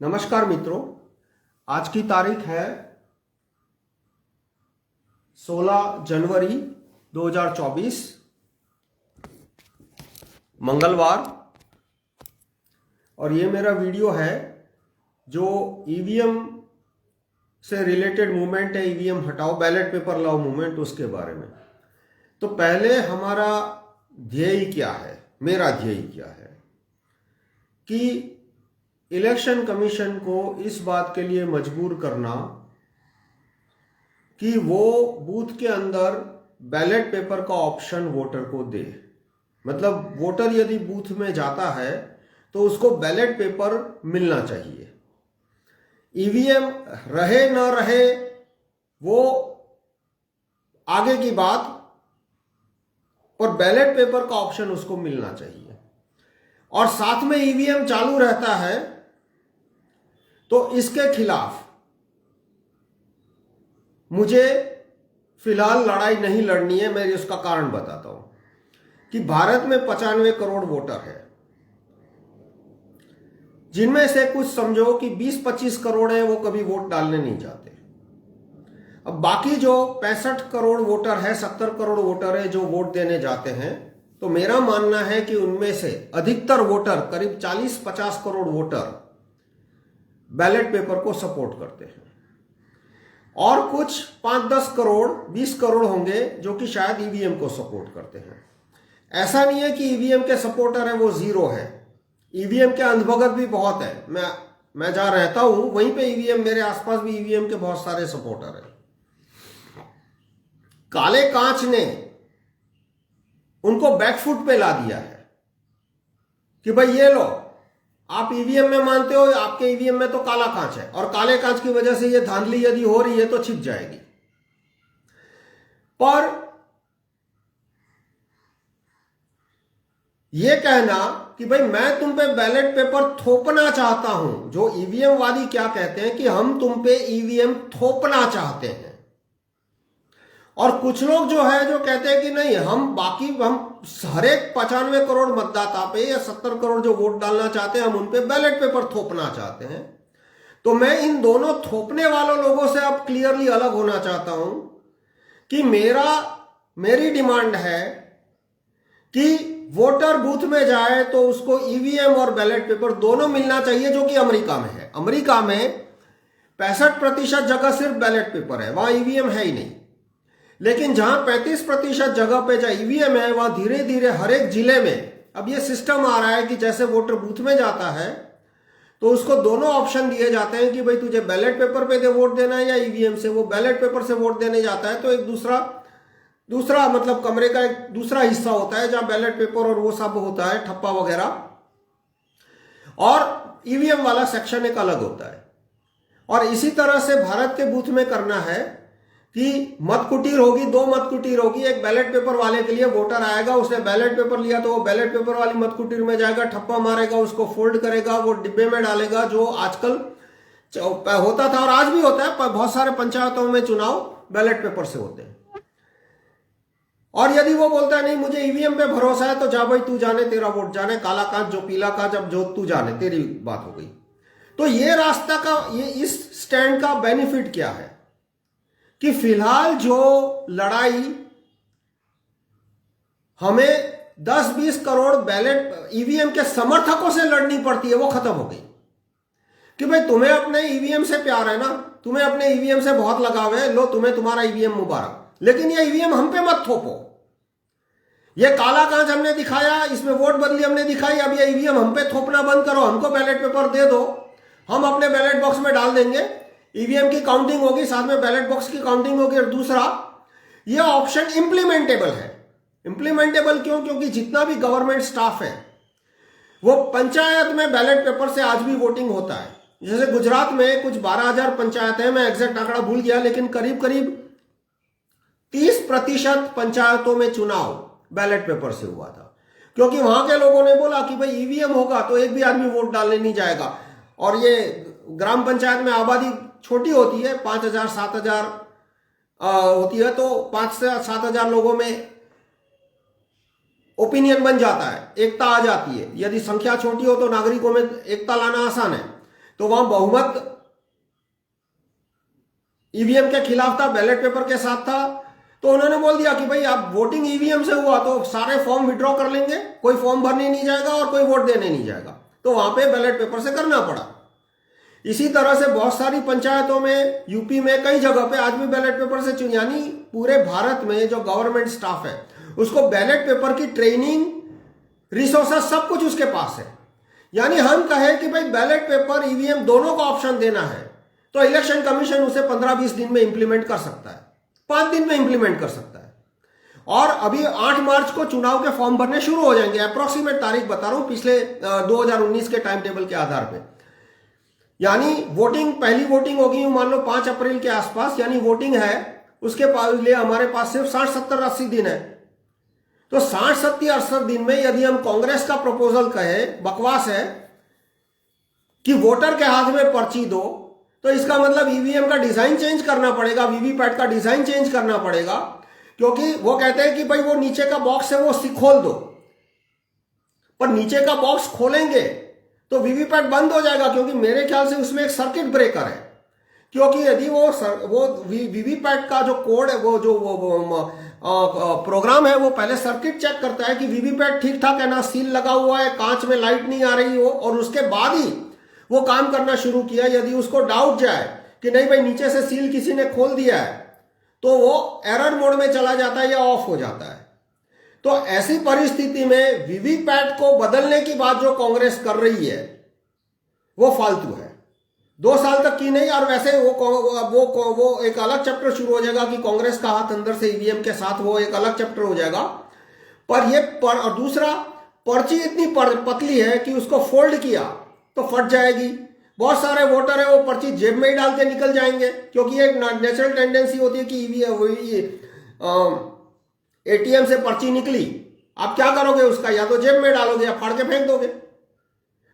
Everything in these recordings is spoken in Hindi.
नमस्कार मित्रों, आज की तारीख है 16 जनवरी 2024 मंगलवार। और ये मेरा वीडियो है जो ईवीएम से रिलेटेड मूवमेंट है, ईवीएम हटाओ बैलेट पेपर लाओ मूवमेंट, उसके बारे में। तो पहले हमारा ध्येय क्या है, मेरा ध्येय क्या है कि इलेक्शन कमीशन को इस बात के लिए मजबूर करना कि वो बूथ के अंदर बैलेट पेपर का ऑप्शन वोटर को दे। मतलब वोटर यदि बूथ में जाता है तो उसको बैलेट पेपर मिलना चाहिए। ईवीएम रहे न रहे वो आगे की बात, और बैलेट पेपर का ऑप्शन उसको मिलना चाहिए। और साथ में ईवीएम चालू रहता है तो इसके खिलाफ मुझे फिलहाल लड़ाई नहीं लड़नी है। मैं इसका कारण बताता हूं कि भारत में 95 करोड़ वोटर है, जिनमें से कुछ समझो कि 20-25 करोड़ है वो कभी वोट डालने नहीं जाते। अब बाकी जो 65 करोड़ वोटर है, 70 करोड़ वोटर है जो वोट देने जाते हैं, तो मेरा मानना है कि उनमें से अधिकतर वोटर, करीब 40-50 करोड़ वोटर बैलेट पेपर को सपोर्ट करते हैं, और कुछ 5-10 करोड़ 20 करोड़ होंगे जो कि शायद ईवीएम को सपोर्ट करते हैं। ऐसा नहीं है कि ईवीएम के सपोर्टर है वो जीरो है, ईवीएम के अंधभगत भी बहुत है। मैं जहां रहता हूं वहीं पे ईवीएम, मेरे आसपास भी ईवीएम के बहुत सारे सपोर्टर हैं। काले कांच ने उनको बैकफुट पे ला दिया है कि भाई ये लो, आप ईवीएम में मानते हो, आपके ईवीएम में तो काला कांच है, और काले कांच की वजह से ये धांधली यदि हो रही है तो छिप जाएगी। पर यह कहना कि भाई मैं तुम पे बैलेट पेपर थोपना चाहता हूं, जो ईवीएम वादी क्या कहते हैं कि हम तुम पे ईवीएम थोपना चाहते हैं, और कुछ लोग जो है जो कहते हैं कि नहीं, हम हर एक 95 करोड़ मतदाता पे या 70 करोड़ जो वोट डालना चाहते हैं हम उन पे बैलेट पेपर थोपना चाहते हैं। तो मैं इन दोनों थोपने वालों लोगों से अब क्लियरली अलग होना चाहता हूं कि मेरी डिमांड है कि वोटर बूथ में जाए तो उसको ईवीएम और बैलेट पेपर दोनों मिलना चाहिए, जो कि अमेरिका में है। अमेरिका में 65% जगह सिर्फ बैलेट पेपर है, वहां ईवीएम है ही नहीं। लेकिन जहां 35% जगह पे जहां ईवीएम है, वहां धीरे धीरे हर एक जिले में अब ये सिस्टम आ रहा है कि जैसे वोटर बूथ में जाता है तो उसको दोनों ऑप्शन दिए जाते हैं कि भाई तुझे बैलेट पेपर पे दे वोट देना है या ईवीएम से। वो बैलेट पेपर से वोट देने जाता है तो एक दूसरा मतलब कमरे का एक दूसरा हिस्सा होता है जहां बैलेट पेपर और वो सब होता है, ठप्पा वगैरह, और ईवीएम वाला सेक्शन एक अलग होता है। और इसी तरह से भारत के बूथ में करना है कि मत कुटीर होगी, 2 मत कुटीर होगी। एक बैलेट पेपर वाले के लिए वोटर आएगा, उसने बैलेट पेपर लिया तो वो बैलेट पेपर वाली मत कुटीर में जाएगा, ठप्पा मारेगा, उसको फोल्ड करेगा, वो डिब्बे में डालेगा, जो आजकल होता था और आज भी होता है। बहुत सारे पंचायतों में चुनाव बैलेट पेपर से होते हैं। और यदि वो बोलता है नहीं मुझे ईवीएम पे भरोसा है, तो जा भाई तू जाने, तेरा वोट जाने, काला कांच जो पीला कांच, अब जो तू जाने, तेरी बात हो गई। तो ये रास्ता का, ये इस स्टैंड का बेनिफिट क्या है कि फिलहाल जो लड़ाई हमें 10-20 करोड़ बैलेट ईवीएम के समर्थकों से लड़नी पड़ती है, वो खत्म हो गई। कि भाई तुम्हें अपने ईवीएम से प्यार है ना, तुम्हें अपने ईवीएम से बहुत लगाव है, लो तुम्हें तुम्हारा ईवीएम मुबारक, लेकिन ये ईवीएम हम पे मत थोपो। ये काला कांच हमने दिखाया, इसमें वोट बदली हमने दिखाई, अब ये ईवीएम हम पे थोपना बंद करो, हमको बैलेट पेपर दे दो, हम अपने बैलेट बॉक्स में डाल देंगे, ईवीएम की काउंटिंग होगी, साथ में बैलेट बॉक्स की काउंटिंग होगी। और दूसरा, ये ऑप्शन इंप्लीमेंटेबल है। इंप्लीमेंटेबल क्यों? क्योंकि जितना भी गवर्नमेंट स्टाफ है वो पंचायत में बैलेट पेपर से आज भी वोटिंग होता है। जैसे गुजरात में कुछ 12,000 पंचायत है, मैं एग्जैक्ट आंकड़ा भूल गया, लेकिन करीब करीब 30% पंचायतों में चुनाव बैलेट पेपर से हुआ था, क्योंकि वहां के लोगों ने बोला कि भाई ईवीएम होगा तो एक भी आदमी वोट डालने नहीं जाएगा। और ये ग्राम पंचायत में आबादी छोटी होती है, 5,000-7,000 होती है, तो 5 से 7,000 लोगों में ओपिनियन बन जाता है, एकता आ जाती है। यदि संख्या छोटी हो तो नागरिकों में एकता लाना आसान है। तो वहां बहुमत ईवीएम के खिलाफ था, बैलेट पेपर के साथ था। तो उन्होंने बोल दिया कि भाई आप वोटिंग ईवीएम से हुआ तो सारे फॉर्म विड्रॉ कर लेंगे, कोई फॉर्म भरने नहीं जाएगा और कोई वोट देने नहीं जाएगा। तो वहां पे बैलेट पेपर से करना पड़ा। इसी तरह से बहुत सारी पंचायतों में, यूपी में कई जगह पे आज भी बैलेट पेपर से, यानी पूरे भारत में जो गवर्नमेंट स्टाफ है उसको बैलेट पेपर की ट्रेनिंग, रिसोर्सेस सब कुछ उसके पास है। यानी हम कहें कि भाई बैलेट पेपर ईवीएम दोनों को ऑप्शन देना है तो इलेक्शन कमीशन उसे 15-20 दिन में इंप्लीमेंट कर सकता है, 5 दिन में इंप्लीमेंट कर सकता है। और अभी 8 मार्च को चुनाव के फॉर्म भरने शुरू हो जाएंगे, अप्रोक्सीमेट तारीख बता रहा हूं पिछले 2019 के टाइम टेबल के आधार पे। यानी वोटिंग, पहली वोटिंग होगी मान लो 5 अप्रैल के आसपास, यानी वोटिंग है उसके लिए हमारे पास सिर्फ 60, 70, 80 दिन है। तो 60, 70, 80 दिन में यदि हम कांग्रेस का प्रपोजल कहें, बकवास है कि वोटर के हाथ में पर्ची दो, तो इसका मतलब ईवीएम का डिजाइन चेंज करना पड़ेगा, वीवीपैट का डिजाइन चेंज करना पड़ेगा। क्योंकि वो कहते हैं कि भाई वो नीचे का बॉक्स है वो खोल दो, पर नीचे का बॉक्स खोलेंगे तो वीवीपैट बंद हो जाएगा, क्योंकि मेरे ख्याल से उसमें एक सर्किट ब्रेकर है। क्योंकि यदि वो वीवीपैट का जो कोड है, वो जो प्रोग्राम है, वो पहले सर्किट चेक करता है कि वीवीपैट ठीक ठाक है ना, सील लगा हुआ है, कांच में लाइट नहीं आ रही हो, और उसके बाद ही वो काम करना शुरू किया। यदि उसको डाउट जाए कि नहीं भाई नीचे से सील किसी ने खोल दिया है, तो वो एरर मोड में चला जाता है या ऑफ हो जाता है। तो ऐसी परिस्थिति में वीवीपैट को बदलने की बात जो कांग्रेस कर रही है वो फालतू है, 2 साल तक की नहीं। और वैसे वो एक अलग चैप्टर शुरू हो जाएगा कि कांग्रेस का हाथ अंदर से ईवीएम के साथ, वो एक अलग चैप्टर हो जाएगा। और दूसरा, पर्ची इतनी पतली है कि उसको फोल्ड किया तो फट जाएगी। बहुत सारे वोटर है वो पर्ची जेब में ही डाल के निकल जाएंगे, क्योंकि एक नेचुरल टेंडेंसी होती है कि एटीएम से पर्ची निकली, आप क्या करोगे उसका, या तो जेब में डालोगे या फाड़ के फेंक दोगे।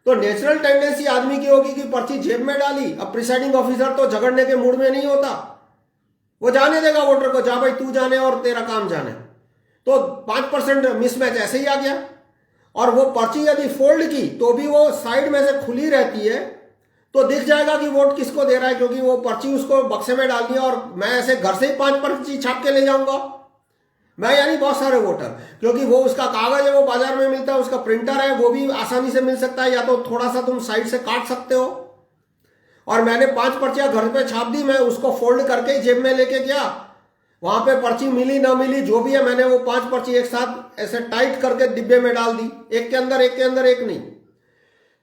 तो नेचुरल टेंडेंसी आदमी की होगी कि पर्ची जेब में डाली। अब प्रिसाइडिंग ऑफिसर तो झगड़ने के मूड में नहीं होता, वो जाने देगा वोटर को, जा भाई तू जाने और तेरा काम जाने। तो 5% मिसमैच ऐसे ही आ गया। और वो पर्ची यदि फोल्ड की तो भी वो साइड में से खुली रहती है, तो दिख जाएगा कि वोट किसको दे रहा है, क्योंकि वो पर्ची उसको बक्से में डालनी है। और मैं ऐसे घर से ही 5 पर्ची छाप के ले जाऊंगा मैं, यानी बहुत सारे वोटर, क्योंकि वो उसका कागज है वो बाजार में मिलता है, उसका प्रिंटर है वो भी आसानी से मिल सकता है, या तो थोड़ा सा तुम साइड से काट सकते हो। और मैंने 5 पर्चियां घर पे छाप दी, मैं उसको फोल्ड करके जेब में लेके गया, वहां पे पर्ची मिली ना मिली जो भी है, मैंने वो 5 पर्ची एक साथ ऐसे टाइट करके डिब्बे में डाल दी, एक के अंदर एक नहीं।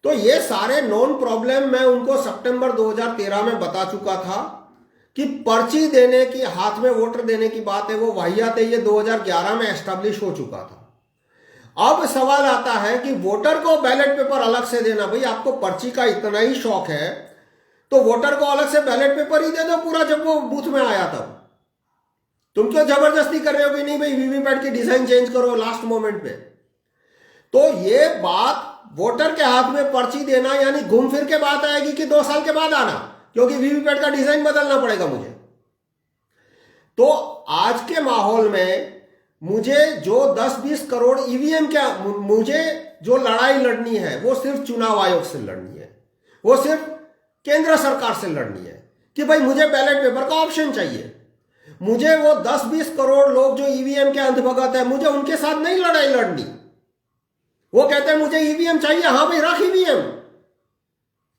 तो ये सारे नॉन प्रॉब्लम मैं उनको सितंबर 2013 में बता चुका था कि पर्ची देने की, हाथ में वोटर देने की बात है वो वाहियात है, ये 2011 में एस्टैब्लिश हो चुका था। अब सवाल आता है कि वोटर को बैलेट पेपर अलग से देना। भाई आपको पर्ची का इतना ही शौक है तो वोटर को अलग से बैलेट पेपर ही दे दो पूरा, जब वो बूथ में आया तब। तुम क्यों जबरदस्ती कर रहे हो कि नहीं भाई वीवीपैट की डिजाइन चेंज करो लास्ट मोमेंट पे। तो ये बात वोटर के हाथ में पर्ची देना, यानी घूम फिर के बात आएगी कि 2 साल के बाद आना, क्योंकि वीवीपैट का डिजाइन बदलना पड़ेगा मुझे। तो आज के माहौल में मुझे जो 10-20 करोड़ ईवीएम क्या, मुझे जो लड़ाई लड़नी है वो सिर्फ चुनाव आयोग से लड़नी है, वो सिर्फ केंद्र सरकार से लड़नी है कि भाई मुझे बैलेट पेपर का ऑप्शन चाहिए। मुझे वो 10-20 करोड़ लोग जो ईवीएम के अंधभगत है, मुझे उनके साथ नहीं लड़ाई लड़नी। वो कहते हैं मुझे ईवीएम चाहिए, हाँ भाई रख ईवीएम,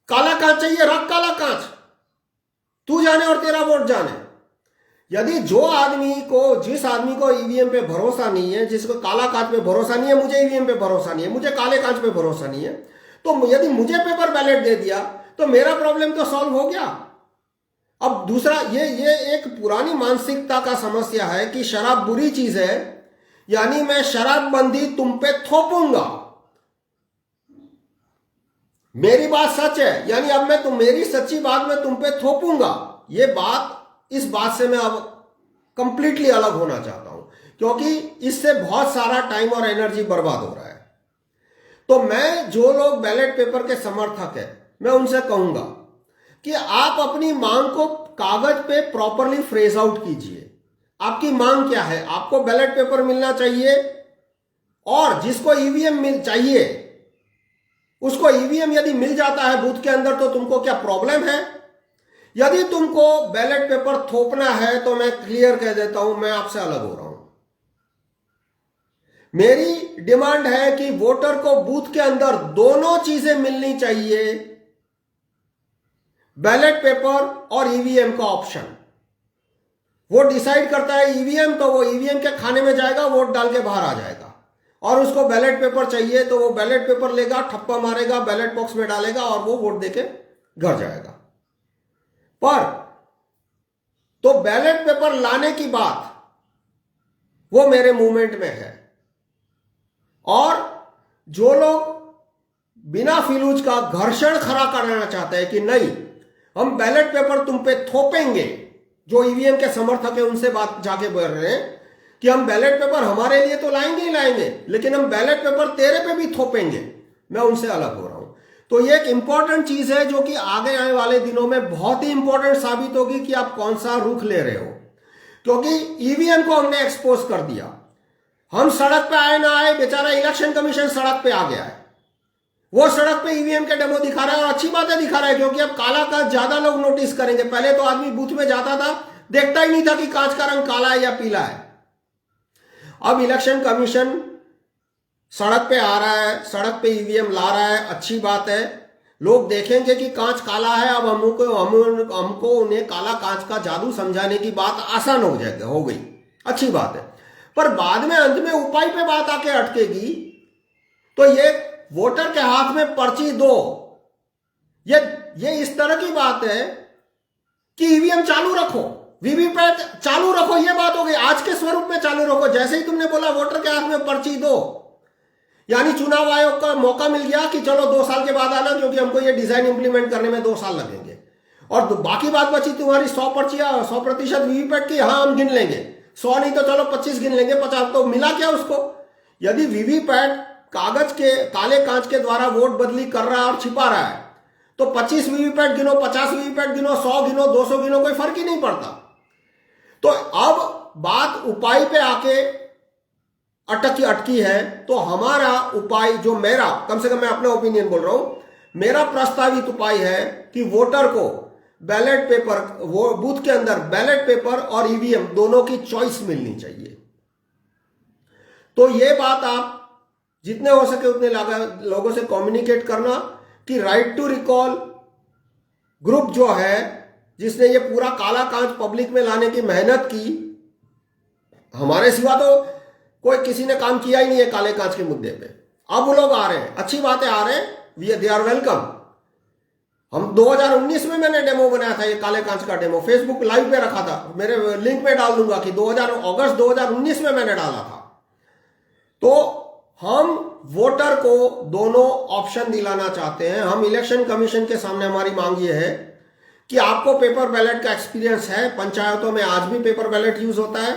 काला कांच चाहिए, रख काला कांच, तू जाने और तेरा वोट जाने। यदि जिस आदमी को ईवीएम पे भरोसा नहीं है, जिसको काला कांच पे भरोसा नहीं है, मुझे ईवीएम पे भरोसा नहीं है, मुझे काले कांच पे भरोसा नहीं है, तो यदि मुझे पेपर बैलेट दे दिया तो मेरा प्रॉब्लम तो सॉल्व हो गया। अब दूसरा, ये एक पुरानी मानसिकता का समस्या है कि शराब बुरी चीज है, यानी मैं शराबबंदी तुम पे थोपूंगा। मेरी बात सच है, यानी अब मेरी सच्ची बात मैं तुम पे थोपूंगा। ये बात, इस बात से मैं अब कंप्लीटली अलग होना चाहता हूं, क्योंकि इससे बहुत सारा टाइम और एनर्जी बर्बाद हो रहा है। तो मैं, जो लोग बैलेट पेपर के समर्थक है, मैं उनसे कहूंगा कि आप अपनी मांग को कागज पे प्रॉपरली फ्रेज आउट कीजिए। आपकी मांग क्या है? आपको बैलेट पेपर मिलना चाहिए, और जिसको ईवीएम चाहिए उसको ईवीएम यदि मिल जाता है बूथ के अंदर तो तुमको क्या प्रॉब्लम है? यदि तुमको बैलेट पेपर थोपना है तो मैं क्लियर कह देता हूं, मैं आपसे अलग हो रहा हूं। मेरी डिमांड है कि वोटर को बूथ के अंदर दोनों चीजें मिलनी चाहिए, बैलेट पेपर और ईवीएम का ऑप्शन। वो डिसाइड करता है ईवीएम तो वो ईवीएम के खाने में जाएगा, वोट डाल के बाहर आ जाएगा। और उसको बैलेट पेपर चाहिए तो वो बैलेट पेपर लेगा, ठप्पा मारेगा, बैलेट बॉक्स में डालेगा और वो वोट देके घर जाएगा। पर तो बैलेट पेपर लाने की बात वो मेरे मूवमेंट में है। और जो लोग बिना फिलूज का घर्षण खड़ा कराना चाहते हैं कि नहीं हम बैलेट पेपर तुम पे थोपेंगे, जो ईवीएम के समर्थक है उनसे बात जाके बोल रहे हैं कि हम बैलेट पेपर हमारे लिए तो लाएंगे ही लाएंगे, लेकिन हम बैलेट पेपर तेरे पे भी थोपेंगे, मैं उनसे अलग हो रहा हूं। तो ये एक इंपॉर्टेंट चीज है जो कि आगे आने वाले दिनों में बहुत ही इंपॉर्टेंट साबित होगी कि आप कौन सा रुख ले रहे हो। क्योंकि ईवीएम को हमने एक्सपोज कर दिया, हम सड़क पे आए ना आए, बेचारा इलेक्शन कमीशन सड़क पे आ गया है, वो सड़क पे ईवीएम के डेमो दिखा रहा है और अच्छी बातें दिखा रहा है, क्योंकि अब काला कांच ज्यादा लोग नोटिस करेंगे। पहले तो आदमी बूथ में जाता था, देखता ही नहीं था कि कांच का रंग काला है या पीला है। अब इलेक्शन कमीशन सड़क पे आ रहा है, सड़क पे ईवीएम ला रहा है, अच्छी बात है। लोग देखेंगे कि कांच काला है, अब हमको उन्हें काला कांच का जादू समझाने की बात आसान हो गई, अच्छी बात है। पर बाद में अंत में उपाय पे बात आके अटकेगी तो ये वोटर के हाथ में पर्ची दो, ये इस तरह की बात है कि ईवीएम चालू रखो, वीवीपैट चालू रखो, ये बात हो गई। आज के स्वरूप में चालू रखो। जैसे ही तुमने बोला वोटर के हाथ में पर्ची दो, यानी चुनाव आयोग का मौका मिल गया कि चलो 2 साल के बाद आना, क्योंकि हमको ये डिजाइन इंप्लीमेंट करने में 2 साल लगेंगे। और बाकी बात बची तुम्हारी 100 पर्चियां, 100% वीवीपैट की, हाँ हम गिन लेंगे, 100 नहीं तो चलो 25 गिन लेंगे, 50। तो मिला क्या उसको? यदि वीवीपैट कागज के काले कांच के द्वारा वोट बदली कर रहा है और छिपा रहा है तो 25 वीवीपैट गिनो, 50 वीवीपैट गिनो, 100 गिनो, 200 गिनो, कोई फर्क ही नहीं पड़ता। तो अब बात उपाय पे आके अटकी है। तो हमारा उपाय, जो मेरा, कम से कम मैं अपना ओपिनियन बोल रहा हूं, मेरा प्रस्तावित उपाय है कि वोटर को बैलेट पेपर, वो बूथ के अंदर बैलेट पेपर और ईवीएम दोनों की चॉइस मिलनी चाहिए। तो ये बात आप जितने हो सके उतने लोगों से कम्युनिकेट करना कि राइट टू रिकॉल ग्रुप जो है, जिसने ये पूरा काला कांच पब्लिक में लाने की मेहनत की, हमारे सिवा तो कोई किसी ने काम किया ही नहीं है काले कांच के मुद्दे पे। अब वो लोग आ रहे हैं, अच्छी बातें आ रहे हैं, दे आर वेलकम। हम 2019 में मैंने डेमो बनाया था, ये काले कांच का डेमो फेसबुक लाइव पे रखा था, मेरे लिंक में डाल दूंगा कि अगस्त 2019 में मैंने डाला था। तो हम वोटर को दोनों ऑप्शन दिलाना चाहते हैं। हम इलेक्शन कमीशन के सामने हमारी मांग ये है कि आपको पेपर बैलेट का एक्सपीरियंस है, पंचायतों में आज भी पेपर बैलेट यूज होता है,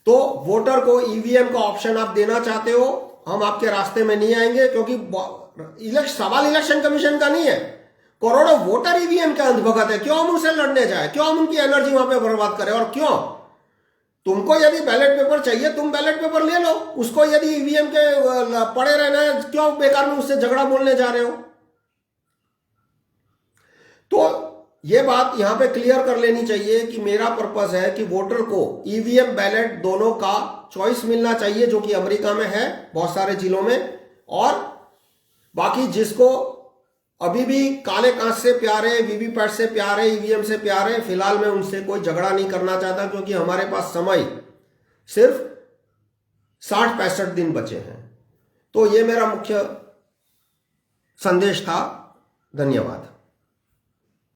तो वोटर को ईवीएम का ऑप्शन आप देना चाहते हो, हम आपके रास्ते में नहीं आएंगे। क्योंकि सवाल इलेक्शन कमीशन का नहीं है, करोड़ों वोटर ईवीएम के अंधभगत है, क्यों हम उनसे लड़ने जाए, क्यों हम उनकी एनर्जी वहां पे बर्बाद करें। और क्यों, तुमको यदि बैलेट पेपर चाहिए तुम बैलेट पेपर ले लो, उसको यदि ईवीएम के पड़े रहना है, क्यों बेकार में उससे झगड़ा बोलने जा रहे हो। तो ये बात यहां पे क्लियर कर लेनी चाहिए कि मेरा पर्पस है कि वोटर को ईवीएम बैलेट दोनों का चॉइस मिलना चाहिए, जो कि अमेरिका में है बहुत सारे जिलों में। और बाकी जिसको अभी भी काले कांच से प्यार है, वीवीपैट से प्यार है, ईवीएम से प्यार है, फिलहाल मैं उनसे कोई झगड़ा नहीं करना चाहता, क्योंकि हमारे पास समय सिर्फ 60-65 दिन बचे हैं। तो ये मेरा मुख्य संदेश था। धन्यवाद।